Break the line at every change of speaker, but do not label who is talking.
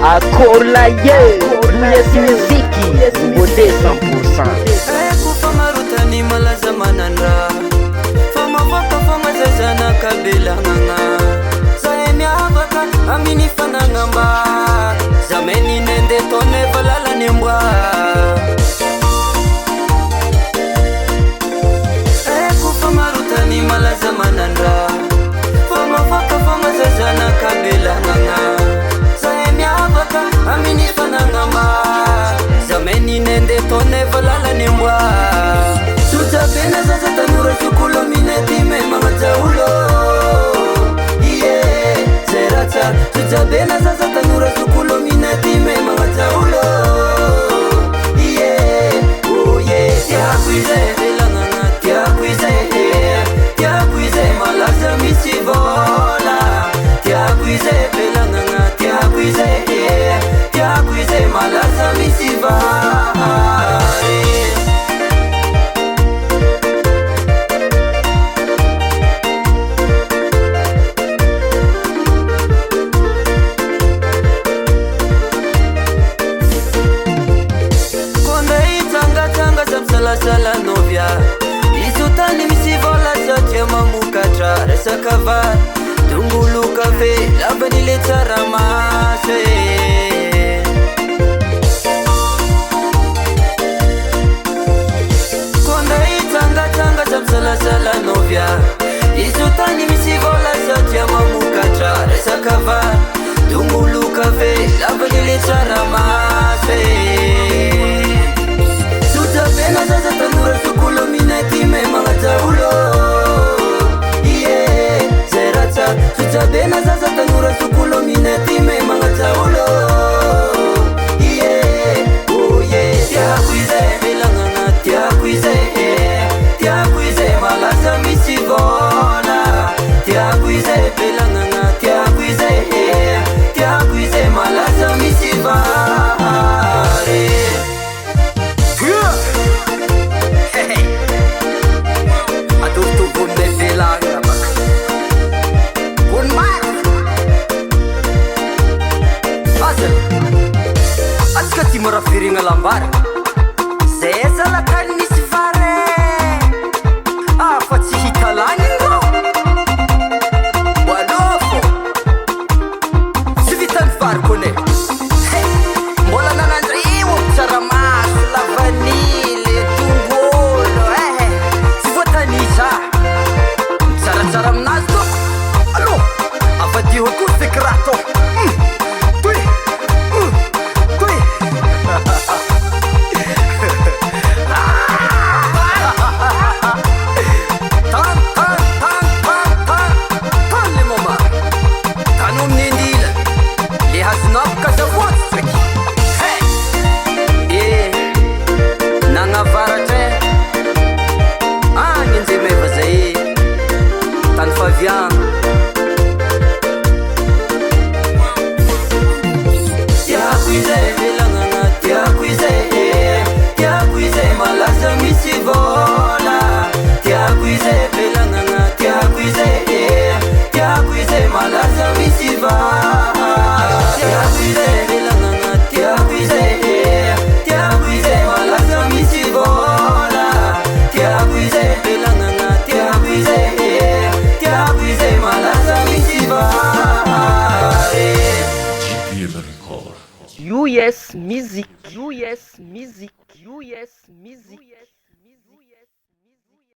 Akolaye, Luiz Miziki, Bode 100%.
Kufamarutani malaza manandra Fama waka fama zazana kabila nganga Zaemi avaka amini fana ngamba Zameni nende tone valala nimbwa Kufamarutani malaza manandra Fama waka fama zazana kabila nganga Amini fana ngamba Zameni nende tone valala nimbwa Tutabena zaza tanura shukulo minetime mama jaulo Yeah, zerata Tutabena zaza tanura shukulo minetime mama jaulo Yeah, oh yeah Tiakuize, velanganga Tiakuize, Tiakuize Malaza misivola Tiakuize, velanganga Tiakuize, Tiakuize Malaza misivola Sala novia Isutani misivola Soche mamukatra Resakava Tungulu kafe Lavanile taramase Konda itanga tanga Sala novia Isutani misivola Soche mamukatra Resakava Tungulu kafe Lavanile taramase Tutabena zaza tanura shukulo minetime mga jaulo Yeah, zerata Tutabena zaza tanura shukulo minetime mga jaulo Yeah, oh yeah Tiakuize, velanganga Tiakuize, Tiakuize Malaza misivola Tiakuize, velanganga Tiakuize, Tiakuize Malaza misivola Mora firinga lambara Zeza la kani nisi fare Fa tsy hitalani ngo Wadofo Tsy vitany fary kone Mbola nanandriwo Tsaramaso, lavanile, tongolo Tsy voatanisa Tsaratsara aminazy to Allo Avadio ko sekrato
US Music, US Music, US Music.